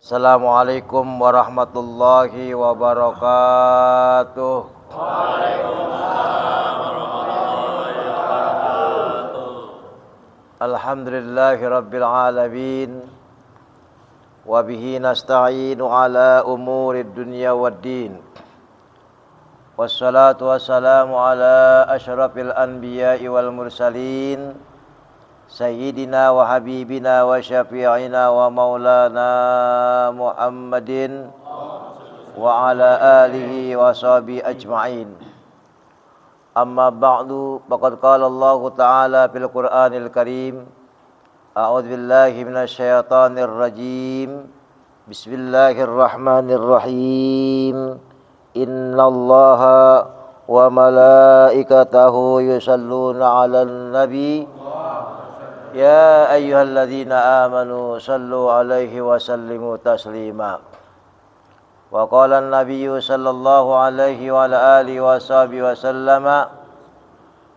Assalamualaikum warahmatullahi wabarakatuh. Alhamdulillahi rabbil alamin. Wa bihi nasta'inu ala umurid dunya waddin. Wassalatu wassalamu ala asyrafil anbiya'i wal mursalin, Sayyidina wa habibina wa syafi'ina wa maulana Muhammadin wa ala alihi wa sahbihi ajma'in. Amma ba'du, faqad qala Allah Ta'ala fil Qur'anil Karim, a'udzu billahi minasyaitonir rajim. Bismillahirrahmanirrahim. Innallaha wa malaikatahu yusalluna 'alan nabi. Ya ayyuhalladzina amanu sallu alaihi wa sallimu taslima. Wa qala an-nabiyyu sallallahu alaihi wa ala alihi wa sahbihi wa sallama,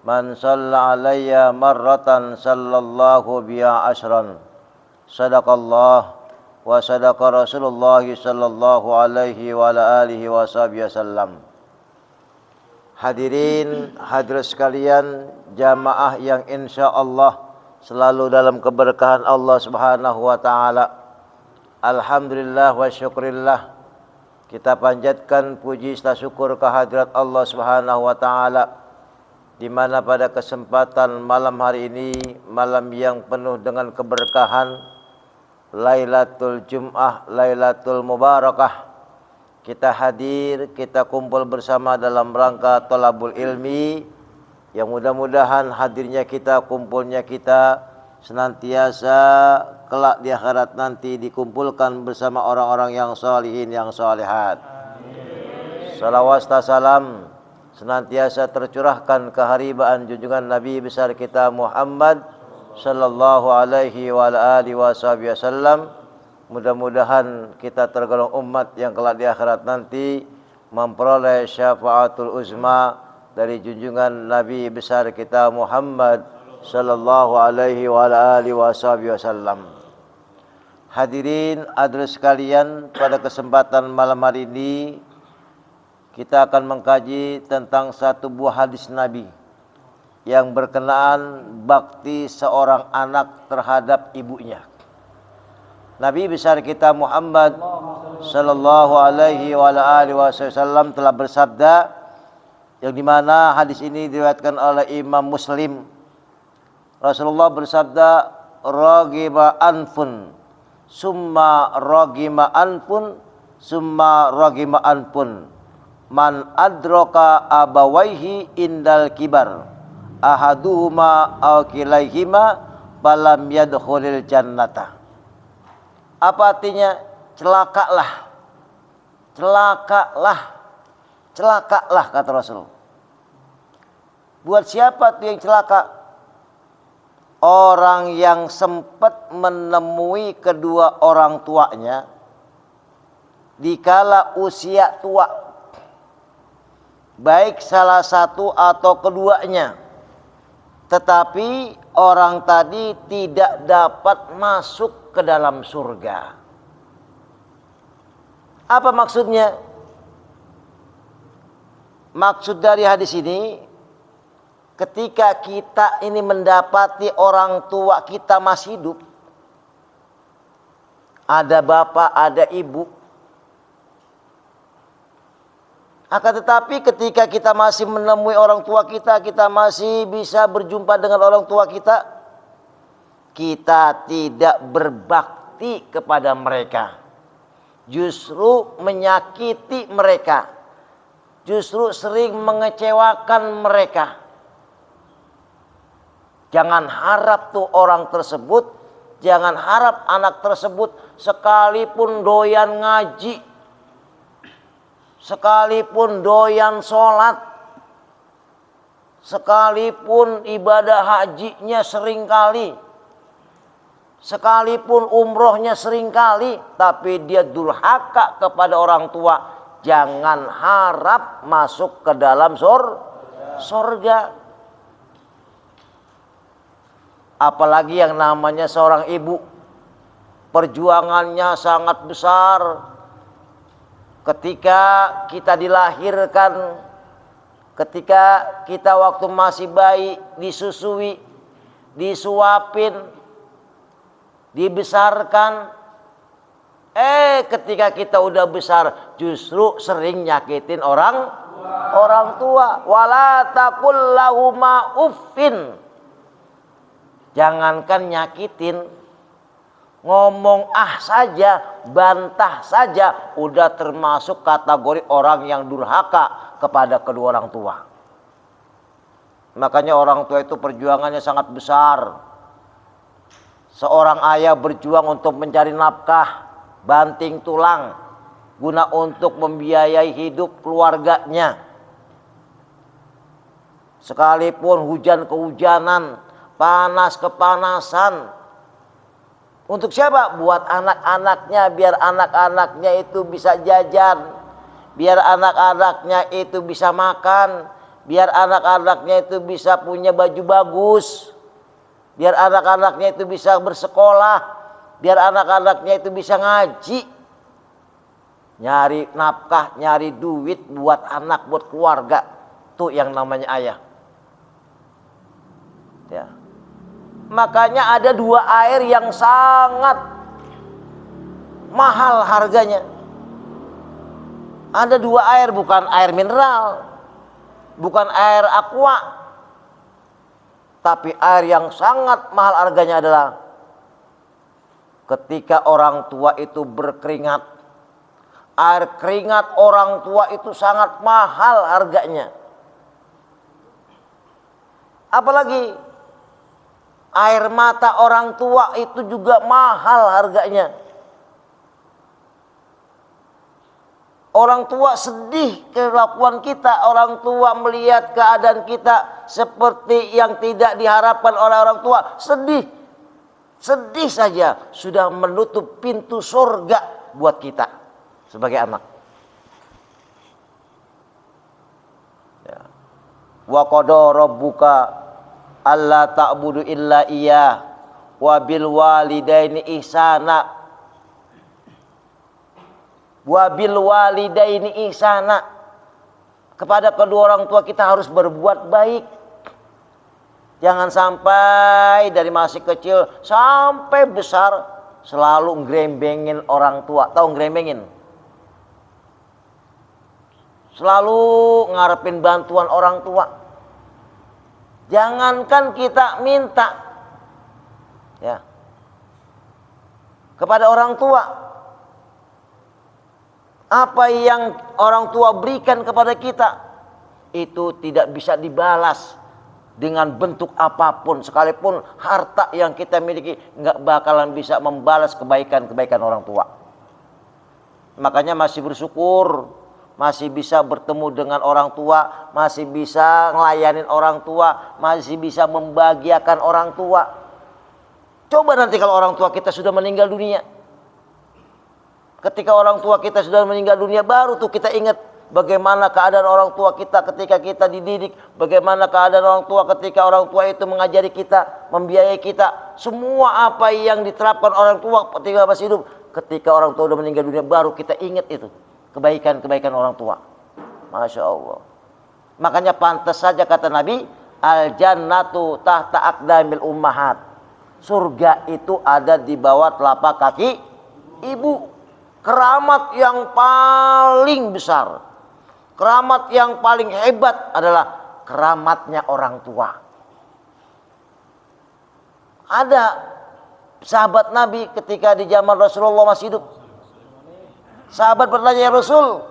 man shalla alayya marratan sallallahu biha ashran. Sadaqallah wa sadaqa Rasulullah sallallahu alaihi wa ala alihi wa sahbihi wa sallam. Hadirin hadirat sekalian, jamaah yang insyaallah selalu dalam keberkahan Allah Subhanahu wa taala. Alhamdulillah wa syukrillah, kita panjatkan puji serta syukur kehadirat Allah Subhanahu wa taala, di mana pada kesempatan malam hari ini, malam yang penuh dengan keberkahan, Lailatul Jum'ah, Lailatul Mubarakah, kita hadir, kita kumpul bersama dalam rangka thalabul ilmi. Yang mudah-mudahan hadirnya kita, kumpulnya kita senantiasa kelak di akhirat nanti dikumpulkan bersama orang-orang yang salihin, yang salihat. Salawat dan salam senantiasa tercurahkan keharibaan junjungan Nabi besar kita Muhammad sallallahu alaihi wa alihi wasallam. Mudah-mudahan kita tergolong umat yang kelak di akhirat nanti memperoleh syafaatul uzma dari junjungan Nabi besar kita Muhammad sallallahu alaihi wa alihi wasallam. Hadirin hadirat sekalian, pada kesempatan malam hari ini kita akan mengkaji tentang satu buah hadis Nabi yang berkenaan bakti seorang anak terhadap ibunya. Nabi besar kita Muhammad sallallahu alaihi wa alihi wasallam telah bersabda, yang dimana hadis ini diriwayatkan oleh Imam Muslim. Rasulullah bersabda, ragiba anfun summa ragima anfun summa ragima anfun, man adraka abawaihi indal kibar ahaduhuma aw kilaihima falam yadkhulil jannata. Apa artinya? Celakalah, celakalah, celakalah, kata Rasul. Buat siapa tuh yang celaka? Orang yang sempat menemui kedua orang tuanya dikala usia tua, baik salah satu atau keduanya, tetapi orang tadi tidak dapat masuk ke dalam surga. Apa maksudnya? Maksud dari hadis ini, ketika kita ini mendapati orang tua kita masih hidup, ada bapak, ada ibu, akan tetapi ketika kita masih menemui orang tua kita, kita masih bisa berjumpa dengan orang tua kita, kita tidak berbakti kepada mereka, justru menyakiti mereka, justru sering mengecewakan mereka. Jangan harap tuh orang tersebut, jangan harap anak tersebut sekalipun doyan ngaji, sekalipun doyan sholat, sekalipun ibadah hajinya seringkali, sekalipun umrohnya seringkali, tapi dia durhaka kepada orang tua, jangan harap masuk ke dalam surga. Apalagi yang namanya seorang ibu, perjuangannya sangat besar. Ketika kita dilahirkan, ketika kita waktu masih bayi disusui, disuapin, dibesarkan. Ketika kita udah besar justru sering nyakitin orang tua. Wala taqul lahuma uffin. Jangankan nyakitin, ngomong saja, bantah saja udah termasuk kategori orang yang durhaka kepada kedua orang tua. Makanya orang tua itu perjuangannya sangat besar. Seorang ayah berjuang untuk mencari nafkah, banting tulang, guna untuk membiayai hidup keluarganya. Sekalipun hujan kehujanan, panas kepanasan. Untuk siapa? Buat anak-anaknya, biar anak-anaknya itu bisa jajan, biar anak-anaknya itu bisa makan, biar anak-anaknya itu bisa punya baju bagus, biar anak-anaknya itu bisa bersekolah, biar anak-anaknya itu bisa ngaji. Nyari nafkah, nyari duit buat anak, buat keluarga. Tuh yang namanya ayah. Ya. Makanya ada dua air yang sangat mahal harganya. Ada dua air, bukan air mineral, bukan air aqua, tapi air yang sangat mahal harganya adalah ketika orang tua itu berkeringat. Air keringat orang tua itu sangat mahal harganya. Apalagi air mata orang tua itu juga mahal harganya. Orang tua sedih kelakuan kita, orang tua melihat keadaan kita seperti yang tidak diharapkan oleh orang tua, sedih. Sedih saja sudah menutup pintu surga buat kita sebagai anak. Ya. Wa qada rabbuka alla ta'budu illa iyyah wa bil walidaini ihsana. Wa bil walidaini ihsana. Kepada kedua orang tua kita harus berbuat baik. Jangan sampai dari masih kecil sampai besar selalu ngerembengin orang tua. Tahu ngerembengin? Selalu ngarepin bantuan orang tua. Jangankan kita minta ya kepada orang tua, apa yang orang tua berikan kepada kita itu tidak bisa dibalas dengan bentuk apapun, sekalipun harta yang kita miliki nggak bakalan bisa membalas kebaikan-kebaikan orang tua. Makanya masih bersyukur, masih bisa bertemu dengan orang tua, masih bisa ngelayanin orang tua, masih bisa membahagiakan orang tua. Coba nanti kalau orang tua kita sudah meninggal dunia. Ketika orang tua kita sudah meninggal dunia, baru tuh kita ingat bagaimana keadaan orang tua kita ketika kita dididik, bagaimana keadaan orang tua ketika orang tua itu mengajari kita, membiayai kita. Semua apa yang diterapkan orang tua ketika masih hidup, ketika orang tua sudah meninggal dunia, baru kita ingat itu kebaikan-kebaikan orang tua. Masya Allah. Makanya pantas saja kata Nabi, al jannatu tahta aqdamil ummahat. Surga itu ada di bawah telapak kaki ibu. Keramat yang paling besar, keramat yang paling hebat adalah keramatnya orang tua. Ada sahabat Nabi ketika di zaman Rasulullah masih hidup. Sahabat bertanya, ya Rasul,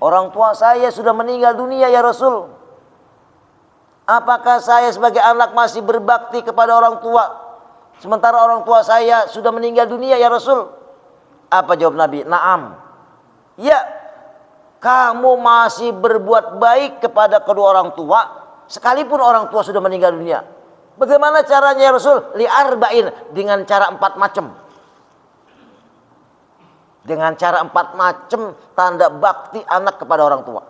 orang tua saya sudah meninggal dunia ya Rasul. Apakah saya sebagai anak masih berbakti kepada orang tua, sementara orang tua saya sudah meninggal dunia ya Rasul? Apa jawab Nabi? Naam. Ya, kamu masih berbuat baik kepada kedua orang tua, sekalipun orang tua sudah meninggal dunia. Bagaimana caranya ya Rasul? Li'arba'in, dengan cara 4 macam. Dengan cara 4 macam tanda bakti anak kepada orang tua.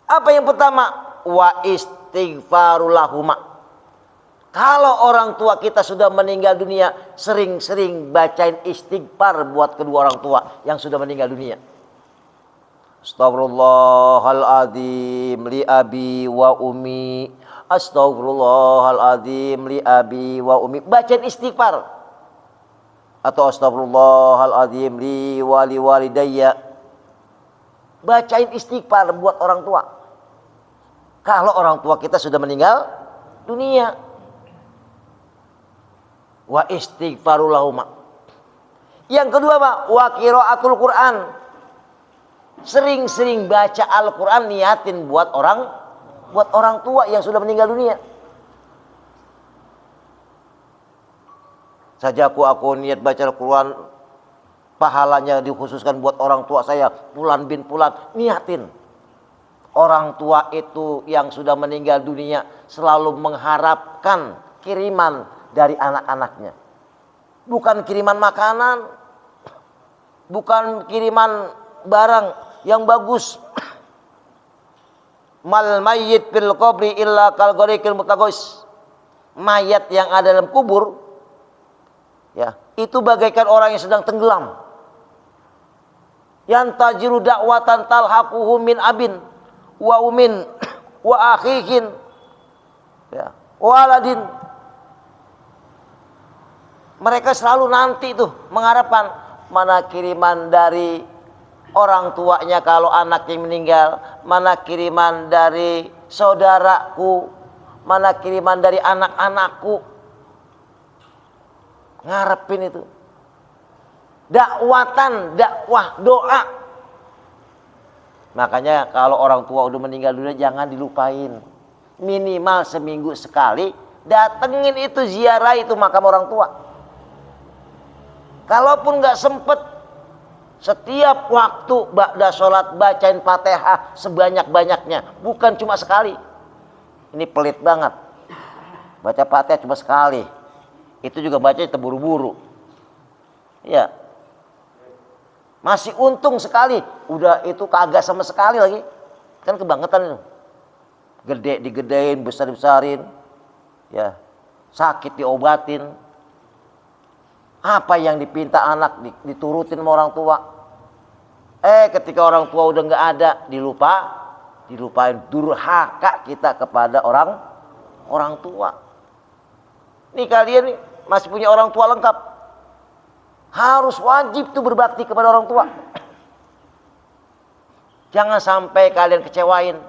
Apa yang pertama? Wa istighfarulahuma. Kalau orang tua kita sudah meninggal dunia, sering-sering bacain istighfar buat kedua orang tua yang sudah meninggal dunia. Astaghfirullahaladzim li abi wa umi. Astaghfirullahaladzim li abi wa umi. Bacain istighfar. Atau astaghfirullahaladzim li wali walidayya. Bacain istighfar buat orang tua. Kalau orang tua kita sudah meninggal dunia. Wa istighfarulahuma. Yang kedua, Pak, wa qiraatul Quran. Sering-sering baca Al-Quran, niatin buat orang tua yang sudah meninggal dunia. Sajaku aku niat baca Al-Quran, pahalanya dikhususkan buat orang tua saya, Fulan bin Fulan, niatin. Orang tua itu yang sudah meninggal dunia selalu mengharapkan kiriman dari anak-anaknya. Bukan kiriman makanan, bukan kiriman barang yang bagus. Mal mayyit fil qabri illa kal ghariqil mutaqais. Mayat yang ada dalam kubur, ya, itu bagaikan orang yang sedang tenggelam. Yantajiru da'watan talhaquhu min abin wa umin wa akhihin, ya, waladin. Mereka selalu nanti tuh mengharapkan mana kiriman dari orang tuanya kalau anaknya meninggal, mana kiriman dari saudaraku, mana kiriman dari anak-anakku. Ngarepin itu. Dakwatan, dakwah, doa. Makanya kalau orang tua udah meninggal dunia jangan dilupain. Minimal seminggu sekali datengin itu, ziarah itu makam orang tua. Kalaupun nggak sempet, setiap waktu ba'da sholat bacain Fatihah sebanyak-banyaknya, bukan cuma sekali. Ini pelit banget. Baca Fatihah cuma sekali. Itu juga bacanya terburu-buru. Ya. Masih untung sekali, udah itu kagak sama sekali lagi. Kan kebangetan itu. Gede digedein, besar-besarin. Ya. Sakit diobatin. Apa yang dipinta anak diturutin sama orang tua. Ketika orang tua udah nggak ada, dilupain, durhaka kita kepada orang tua. Nih kalian nih masih punya orang tua lengkap, harus wajib tuh berbakti kepada orang tua. Jangan sampai kalian kecewain.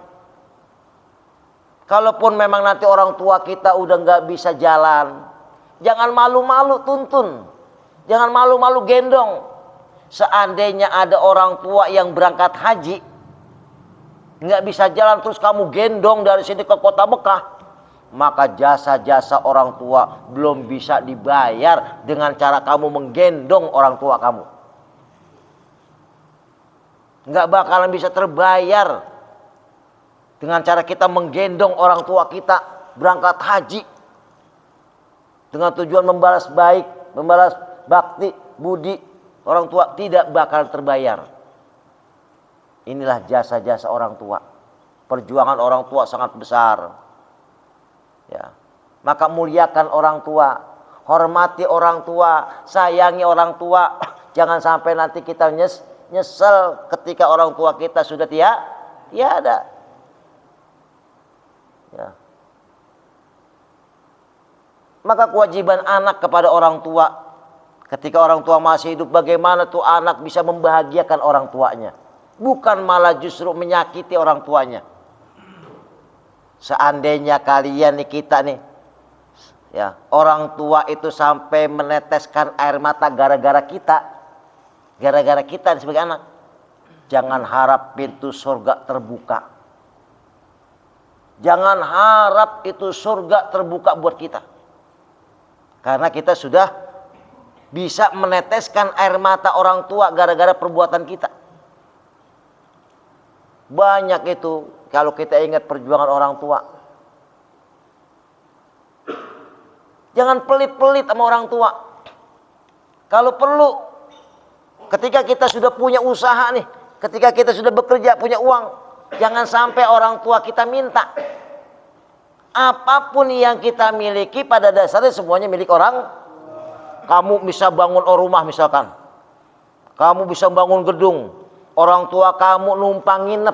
Kalaupun memang nanti orang tua kita udah nggak bisa jalan, jangan malu-malu tuntun. Jangan malu-malu gendong. Seandainya ada orang tua yang berangkat haji, nggak bisa jalan terus kamu gendong dari sini ke kota Mekah, maka jasa-jasa orang tua belum bisa dibayar dengan cara kamu menggendong orang tua kamu. Nggak bakalan bisa terbayar dengan cara kita menggendong orang tua kita berangkat haji dengan tujuan membalas baik, membalas bakti, budi orang tua, tidak bakal terbayar. Inilah jasa-jasa orang tua. Perjuangan orang tua sangat besar. Ya. Maka muliakan orang tua, hormati orang tua, sayangi orang tua. Jangan sampai nanti kita nyesel ketika orang tua kita sudah tiada. Ya. Maka kewajiban anak kepada orang tua, ketika orang tua masih hidup, bagaimana tuh anak bisa membahagiakan orang tuanya, bukan malah justru menyakiti orang tuanya. Seandainya kalian nih, kita nih, ya, orang tua itu sampai meneteskan air mata gara-gara kita sebagai anak, jangan harap pintu surga terbuka. Jangan harap itu surga terbuka buat kita, karena kita sudah bisa meneteskan air mata orang tua gara-gara perbuatan kita. Banyak itu kalau kita ingat perjuangan orang tua. Jangan pelit-pelit sama orang tua. Kalau perlu, ketika kita sudah punya usaha nih, ketika kita sudah bekerja punya uang, jangan sampai orang tua kita minta. Apapun yang kita miliki pada dasarnya semuanya milik orang. Kamu bisa bangun rumah misalkan, kamu bisa bangun gedung, orang tua kamu numpang nginep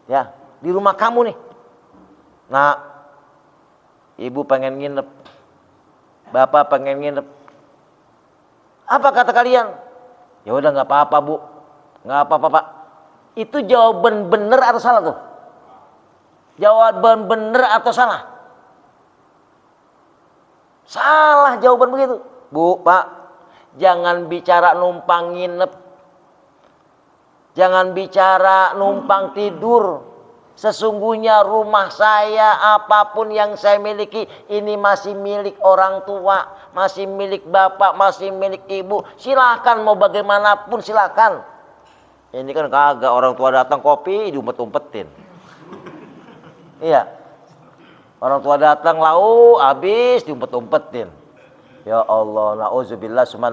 ya di rumah kamu nih. Nah, ibu pengen nginep, bapak pengen nginep. Apa kata kalian? Ya udah nggak apa-apa bu, nggak apa-apa pak. Itu jawaban benar atau salah tuh? Jawaban benar atau salah? Salah jawaban begitu. Bu, pak, jangan bicara numpang nginep. Jangan bicara numpang tidur. Sesungguhnya rumah saya, apapun yang saya miliki, ini masih milik orang tua, masih milik bapak, masih milik ibu. Silakan mau bagaimanapun silakan. Ini kan kagak, orang tua datang kopi diumpet-umpetin. Iya. Orang tua datang lau habis diumpet-umpetin. Ya Allah, na'udzubillah summa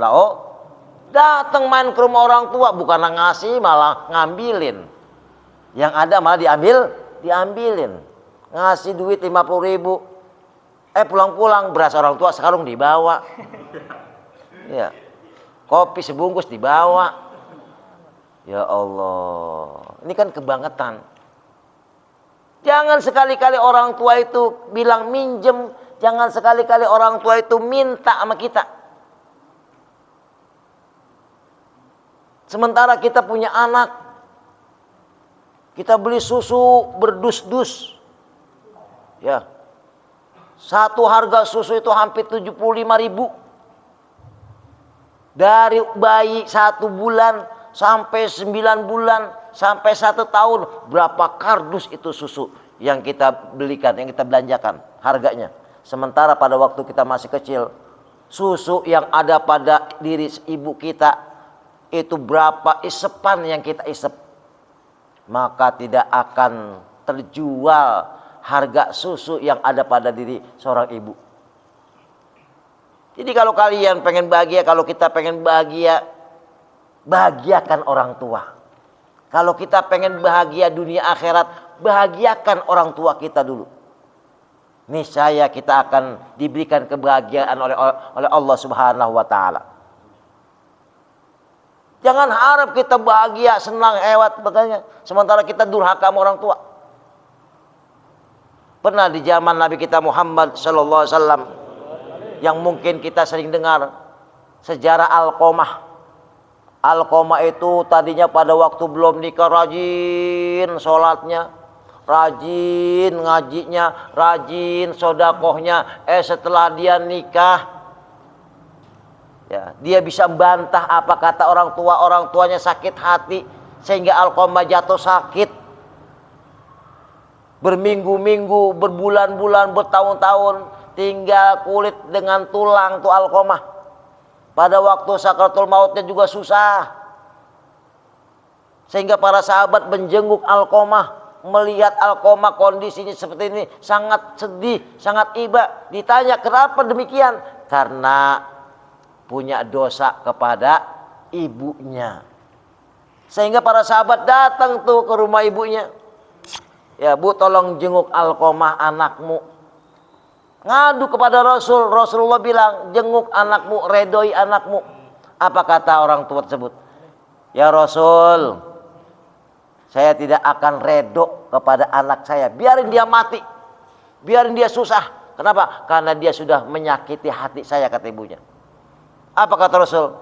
datang main ke rumah orang tua bukan ngasih malah ngambilin. Yang ada malah diambilin. Ngasih duit 50.000. Pulang-pulang beras orang tua sekarang dibawa. Ya. Kopi sebungkus dibawa. Ya Allah. Ini kan kebangetan. Jangan sekali-kali orang tua itu bilang minjem, jangan sekali-kali orang tua itu minta sama kita. Sementara kita punya anak, kita beli susu berdus-dus. Ya. Satu harga susu itu hampir 75.000. Dari bayi 1 bulan sampai 9 bulan sampai 1 tahun, berapa kardus itu susu yang kita belikan, yang kita belanjakan harganya. Sementara pada waktu kita masih kecil, susu yang ada pada diri ibu kita itu berapa isepan yang kita isep, maka tidak akan terjual harga susu yang ada pada diri seorang ibu. Jadi kalau kalian pengen bahagia, kalau kita pengen bahagia, bahagiakan orang tua. Kalau kita pengen bahagia dunia akhirat, bahagiakan orang tua kita dulu. Niscaya kita akan diberikan kebahagiaan oleh Allah Subhanahu wa taala. Jangan harap kita bahagia, senang, hebat betulnya, sementara kita durhaka sama orang tua. Pernah di zaman Nabi kita Muhammad sallallahu alaihi wasallam, yang mungkin kita sering dengar sejarah Alqamah. Alqamah itu tadinya pada waktu belum nikah rajin sholatnya, rajin ngajinya, rajin sodakohnya. Setelah dia nikah, ya, dia bisa bantah apa kata orang tua. Orang tuanya sakit hati sehingga Alqamah jatuh sakit. Berminggu-minggu, berbulan-bulan, bertahun-tahun, tinggal kulit dengan tulang tuh Alqamah. Pada waktu sakaratul mautnya juga susah. Sehingga para sahabat menjenguk Alqamah, melihat Alqamah kondisinya seperti ini, sangat sedih, sangat iba. Ditanya kenapa demikian? Karena punya dosa kepada ibunya. Sehingga para sahabat datang tuh ke rumah ibunya. Ya bu, tolong jenguk Alqamah anakmu. Ngadu kepada Rasul. Rasulullah bilang, jenguk anakmu, redoi anakmu. Apa kata orang tua tersebut? Ya Rasul, saya tidak akan redo kepada anak saya. Biarin dia mati, biarin dia susah. Kenapa? Karena dia sudah menyakiti hati saya, kata ibunya. Apa kata Rasul?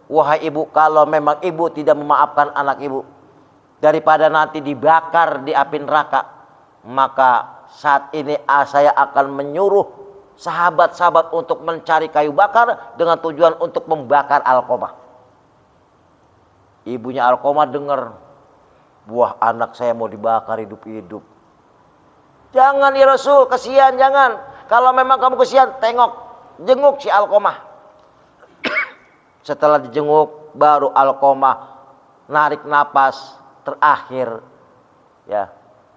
Wahai ibu, kalau memang ibu tidak memaafkan anak ibu, daripada nanti dibakar di api neraka, maka saat ini saya akan menyuruh sahabat-sahabat untuk mencari kayu bakar dengan tujuan untuk membakar Alqamah. Ibunya Alqamah dengar, buah anak saya mau dibakar hidup-hidup. Jangan ya Rasul, kesian, jangan. Kalau memang kamu kesian, tengok, jenguk si Alqamah. Setelah dijenguk, baru Alqamah narik napas terakhir, ya,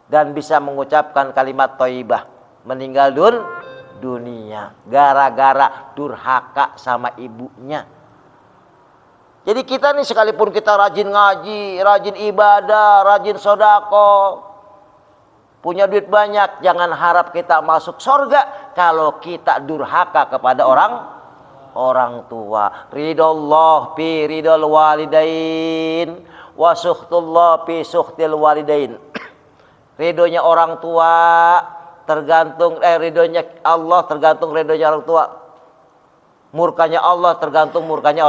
dan bisa mengucapkan kalimat thayyibah, meninggal dunia gara-gara durhaka sama ibunya. Jadi kita nih sekalipun kita rajin ngaji, rajin ibadah, rajin sodako, punya duit banyak, jangan harap kita masuk surga kalau kita durhaka kepada orang tua. Ridallah fi ridal walidain wa sukhtullah fi sukhtil walidain. Ridhonya orang tua tergantung ridhonya Allah tergantung ridhonya orang tua. Murkanya Allah tergantung murkanya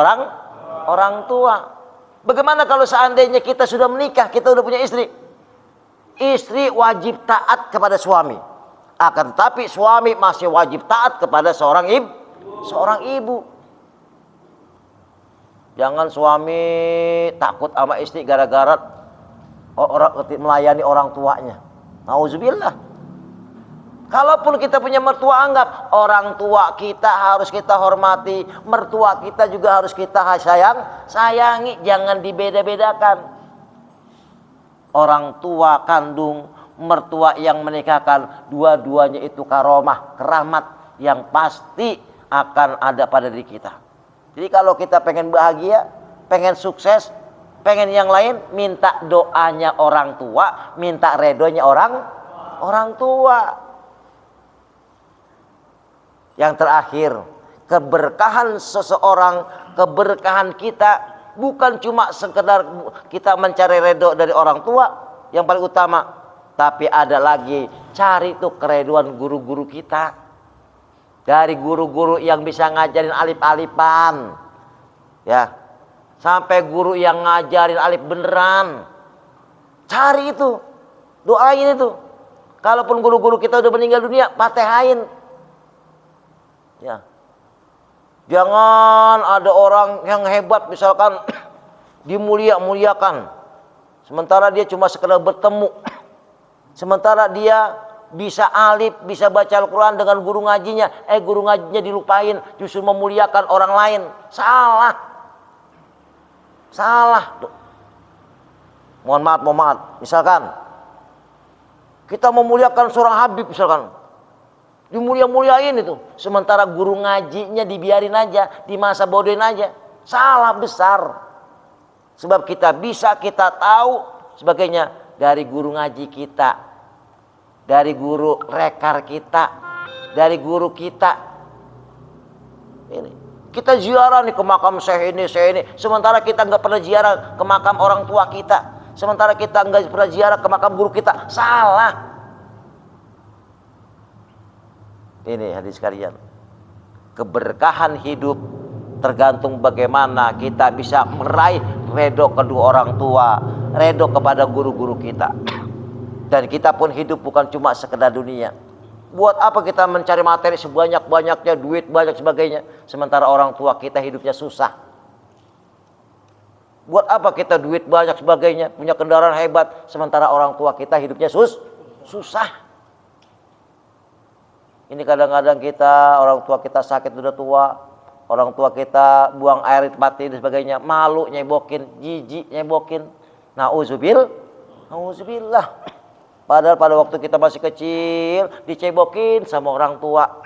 orang tua. Bagaimana kalau seandainya kita sudah menikah, kita sudah punya istri? Istri wajib taat kepada suami. Akan tetapi suami masih wajib taat kepada seorang ibu. Jangan suami takut sama istri gara-gara melayani orang tuanya. Nauzubillah. Kalaupun kita punya mertua, anggap orang tua kita harus kita hormati, mertua kita juga harus kita sayangi, jangan dibeda-bedakan. Orang tua kandung, mertua yang menikahkan, dua-duanya itu karomah, keramat yang pasti akan ada pada diri kita. Jadi kalau kita pengen bahagia, pengen sukses, pengen yang lain, minta doanya orang tua, minta redonya orang tua. Yang terakhir, keberkahan seseorang, keberkahan kita bukan cuma sekedar kita mencari redho dari orang tua yang paling utama, tapi ada lagi cari tuh keredoan guru-guru kita. Dari guru-guru yang bisa ngajarin alif-alifan, ya, sampai guru yang ngajarin alif beneran. Cari itu, doain itu. Kalaupun guru-guru kita udah meninggal dunia, patehain. Ya. Jangan ada orang yang hebat misalkan dimuliakan, sementara dia cuma sekedar bertemu. Sementara dia bisa alif, bisa baca Al-Quran dengan guru ngajinya, guru ngajinya dilupain, justru memuliakan orang lain. Salah. Mohon maaf. Misalkan kita memuliakan seorang Habib misalkan, dimuliain itu, sementara guru ngajinya dibiarin aja, di masa bodohin aja. Salah besar. Sebab kita bisa, kita tahu sebagainya dari guru ngaji kita, dari guru rekar kita, dari guru kita. Ini kita ziarah nih ke makam syekh ini, sementara kita nggak pernah ziarah ke makam orang tua kita, sementara kita nggak pernah ziarah ke makam guru kita. Salah. Ini hadis sekalian, keberkahan hidup tergantung bagaimana kita bisa meraih redho kedua orang tua, redho kepada guru-guru kita. Dan kita pun hidup bukan cuma sekedar dunia. Buat apa kita mencari materi sebanyak-banyaknya, duit banyak sebagainya, sementara orang tua kita hidupnya susah. Buat apa kita duit banyak sebagainya, punya kendaraan hebat, sementara orang tua kita hidupnya susah. Ini kadang-kadang kita, orang tua kita sakit udah tua, orang tua kita buang air di tempat dan sebagainya, malu nyebokin, jijik nyebokin. Nauzubillah. Padahal pada waktu kita masih kecil dicebokin sama orang tua.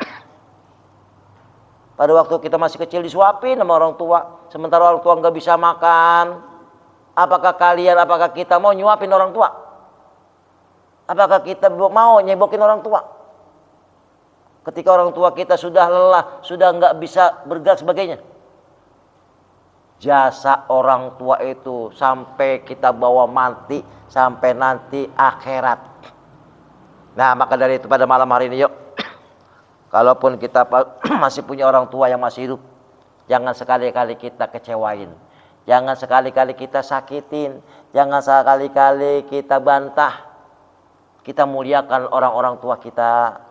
Pada waktu kita masih kecil disuapin sama orang tua, sementara orang tua nggak bisa makan. Apakah kita mau nyuapin orang tua? Apakah kita mau nyebokin orang tua? Ketika orang tua kita sudah lelah, sudah nggak bisa bergerak sebagainya. Jasa orang tua itu sampai kita bawa mati, sampai nanti akhirat. Nah, maka dari itu pada malam hari ini yuk, kalaupun kita masih punya orang tua yang masih hidup, jangan sekali-kali kita kecewain, jangan sekali-kali kita sakitin, jangan sekali-kali kita bantah. Kita muliakan orang-orang tua kita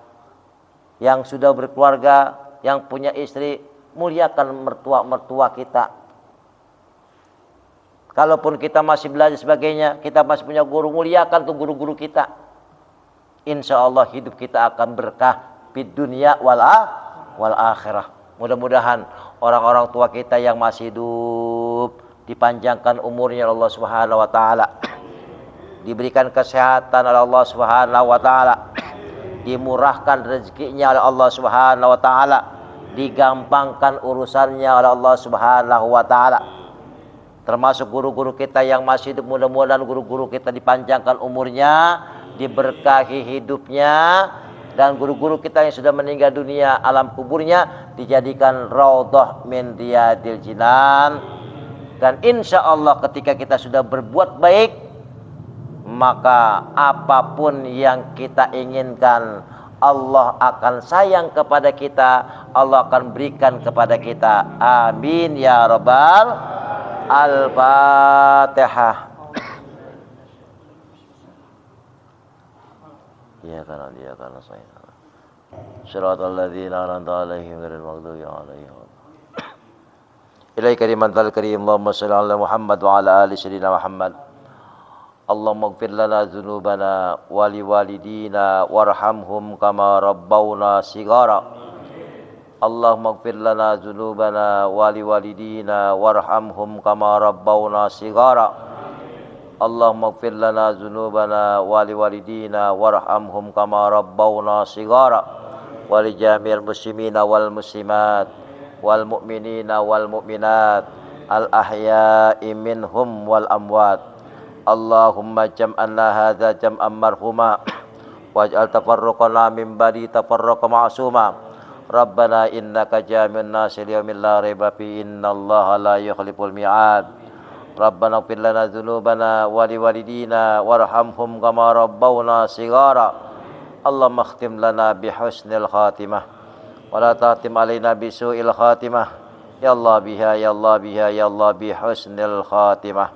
yang sudah berkeluarga, yang punya istri, muliakan mertua-mertua kita. Kalaupun kita masih belajar sebagainya, kita masih punya guru, muliakan tuh guru-guru kita. Insya Allah hidup kita akan berkah di dunia wal akhirah. Mudah-mudahan orang-orang tua kita yang masih hidup dipanjangkan umurnya Allah Subhanahu wa taala. Diberikan kesehatan oleh Allah Subhanahu wa taala. Dimurahkan rezekinya oleh Allah Subhanahu wa taala, digampangkan urusannya oleh Allah Subhanahu wa taala. Termasuk guru-guru kita yang masih hidup, mudah-mudahan guru-guru kita dipanjangkan umurnya, diberkahi hidupnya, dan guru-guru kita yang sudah meninggal dunia, alam kuburnya dijadikan raudhah min riyadil jinan. Dan insya Allah ketika kita sudah berbuat baik, maka apapun yang kita inginkan, Allah akan sayang kepada kita, Allah akan berikan kepada kita. Amin ya rabbal. Al-Fatihah. Ya karena saya. Shiratal ladzina an'amta 'alaihim ghairil maghdubi 'alaihim. Ilaika limantal karim, Allahumma shalli ala Muhammad wa ala ali sayyidina Muhammad. Allahumma ighfir lana dzunubana wa liwalidina warhamhum kama rabbawna shighara. Allahumma ighfir lana dzunubana wa liwalidina warhamhum kama rabbawna shighara. Allahumma ighfir lana dzunubana wa liwalidina warhamhum kama rabbawna shighara. Wa li jami'il muslimina wal muslimat wal mu'minina wal mu'minat al ahya'i minhum wal amwat. Allahumma jam'anna hadza jam'an marhuma waj'al tafarruqana min ba'di tafarruqa ma'suma. Rabbana innaka jami'un nasi liyaumin la raiba fi innallaha la yukhliful mi'ad. Rabbana ighfir lana dzunubana wa liwalidina warhamhum kama rabbawna shighara. Allahumma khtim lana bihusnil khatimah wa la tahtim alaina bisu'il khatimah. Ya Allah biha ya Allah biha ya Allah bihusnil khatimah.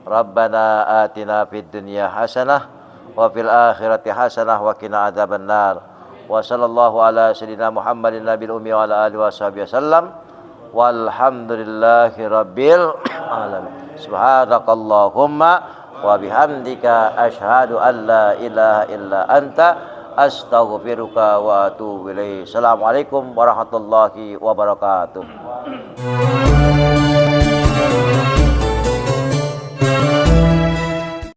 Rabbana atina fid dunya hasanah wa fil akhirati hasanah wa qina adzabannar. Wa sallallahu ala sayyidina Muhammadin nabiyil ummi wa ala alihi washabihi wasallam. Walhamdulillahi rabbil alamin. Subhanakallahumma wa bihamdika asyhadu an la ilaha illa anta astaghfiruka wa atubu ilaik. Assalamualaikum warahmatullahi wabarakatuh.